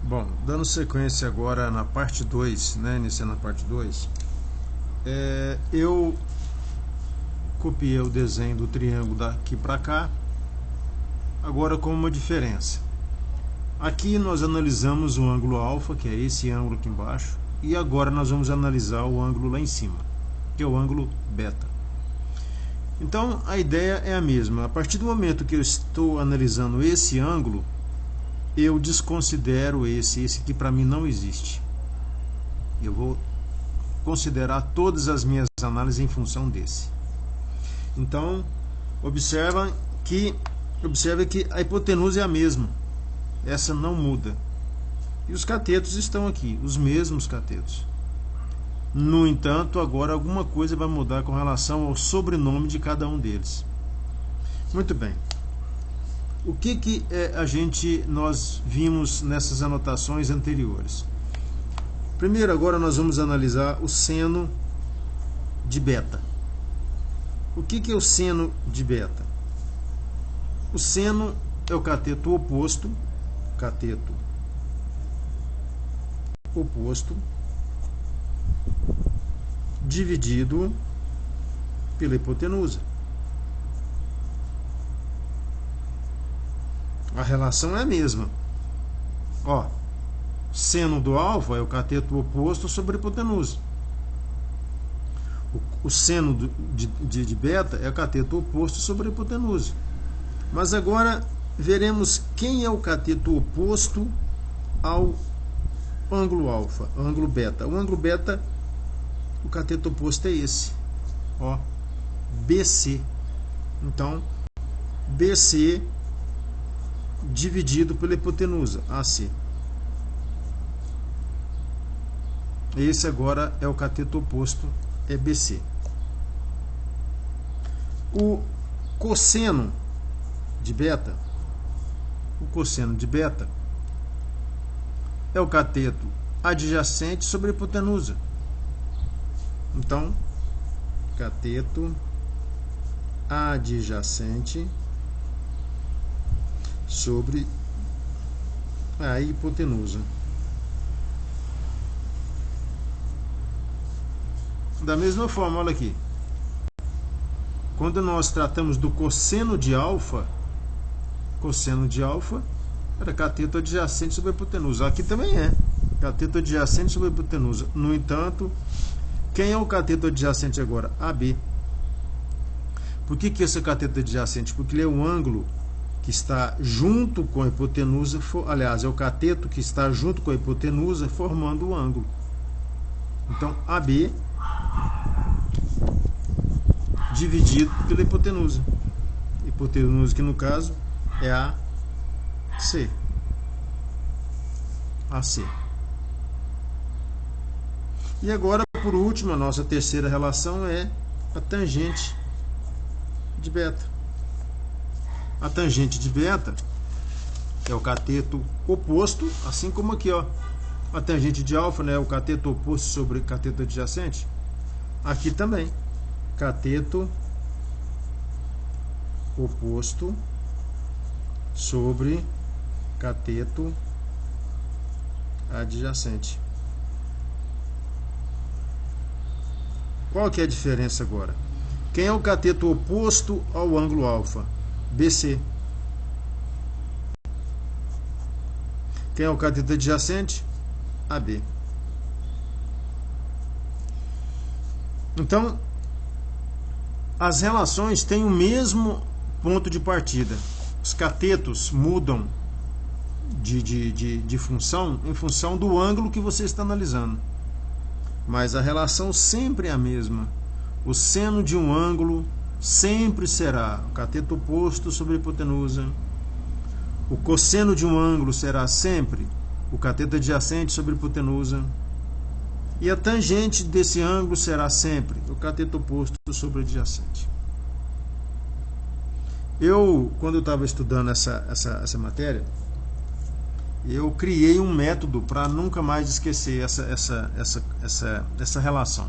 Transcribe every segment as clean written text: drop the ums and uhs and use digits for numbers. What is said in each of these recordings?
Bom, dando sequência agora na parte 2, né, iniciando a parte 2, eu copiei o desenho do triângulo daqui para cá, agora com uma diferença. Aqui nós analisamos o ângulo alfa, que é esse ângulo aqui embaixo, e agora nós vamos analisar o ângulo lá em cima, que é o ângulo beta. Então a ideia é a mesma. A partir do momento que eu estou analisando esse ângulo, eu desconsidero esse aqui para mim não existe. Eu vou considerar todas as minhas análises em função desse. Então, observe que a hipotenusa é a mesma. Essa não muda. E os catetos estão aqui, os mesmos catetos. No entanto, agora alguma coisa vai mudar com relação ao sobrenome de cada um deles. Muito bem. O que nós vimos nessas anotações anteriores? Primeiro, agora nós vamos analisar o seno de beta. O que é o seno de beta? O seno é o cateto oposto, dividido pela hipotenusa. A relação é a mesma. Ó, seno do alfa é o cateto oposto sobre a hipotenusa. O seno de beta é o cateto oposto sobre a hipotenusa. Mas agora veremos quem é o cateto oposto ao ângulo alfa, ângulo beta. O ângulo beta, o cateto oposto é esse, ó, BC. Então, BC dividido pela hipotenusa, AC. Esse agora é o cateto oposto, é BC. O cosseno de beta, é o cateto adjacente sobre a hipotenusa. Então, cateto adjacente sobre a hipotenusa. Da mesma forma, olha aqui. Quando nós tratamos do cosseno de alfa era cateto adjacente sobre a hipotenusa. Aqui também é cateto adjacente sobre a hipotenusa. No entanto, quem é o cateto adjacente agora? AB. Por que esse é cateto adjacente? Porque ele é o ângulo que está junto com a hipotenusa, aliás, é o cateto que está junto com a hipotenusa formando o ângulo. Então, AB dividido pela hipotenusa. Hipotenusa que no caso é AC. AC. E agora, por último, a nossa terceira relação é a tangente de beta. A tangente de beta é o cateto oposto, assim como aqui, ó. A tangente de alfa, né, é o cateto oposto sobre cateto adjacente. Aqui também, cateto oposto sobre cateto adjacente. Qual que é a diferença agora? Quem é o cateto oposto ao ângulo alfa? BC. Quem é o cateto adjacente? AB. Então, as relações têm o mesmo ponto de partida. Os catetos mudam de função em função do ângulo que você está analisando. Mas a relação sempre é a mesma. O seno de um ângulo sempre será o cateto oposto sobre a hipotenusa. O cosseno de um ângulo será sempre o cateto adjacente sobre a hipotenusa. E a tangente desse ângulo será sempre o cateto oposto sobre o adjacente. Quando eu estava estudando essa matéria, eu criei um método para nunca mais esquecer essa relação.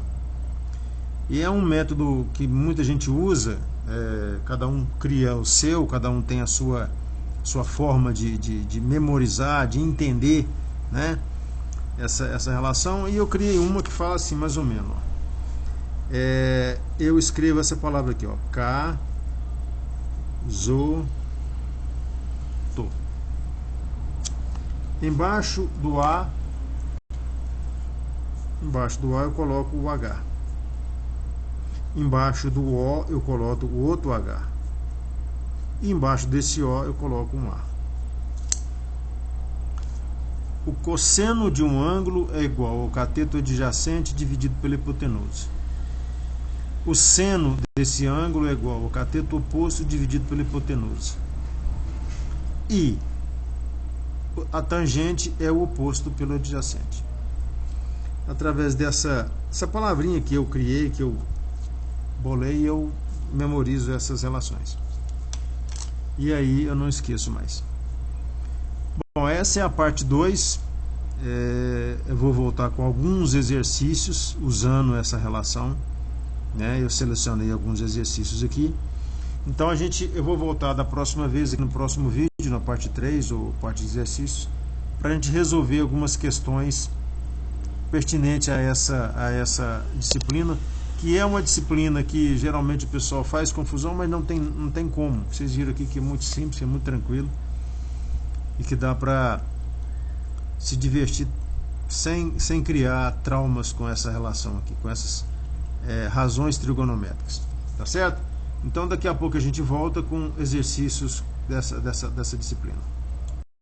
E é um método que muita gente usa, cada um cria o seu, cada um tem a sua forma de memorizar, de entender né? Essa relação, e eu criei uma que fala assim, mais ou menos, ó. Eu escrevo essa palavra aqui, ó, casoto. Embaixo do A eu coloco o H. Embaixo do O eu coloco o outro H. E embaixo desse O eu coloco um A. O cosseno de um ângulo é igual ao cateto adjacente dividido pela hipotenusa. O seno desse ângulo é igual ao cateto oposto dividido pela hipotenusa. E a tangente é o oposto pelo adjacente. Através dessa palavrinha que eu criei, que eu bolei, eu memorizo essas relações. E aí eu não esqueço mais. Bom, essa é a parte 2. Eu vou voltar com alguns exercícios usando essa relação, né? Eu selecionei alguns exercícios aqui. Então eu vou voltar da próxima vez, aqui no próximo vídeo, na parte 3 ou parte de exercícios, para a gente resolver algumas questões pertinentes a essa disciplina, que é uma disciplina que geralmente o pessoal faz confusão, mas não tem como. Vocês viram aqui que é muito simples, é muito tranquilo e que dá para se divertir sem criar traumas com essa relação aqui, com essas razões trigonométricas, tá certo? Então daqui a pouco a gente volta com exercícios dessa disciplina.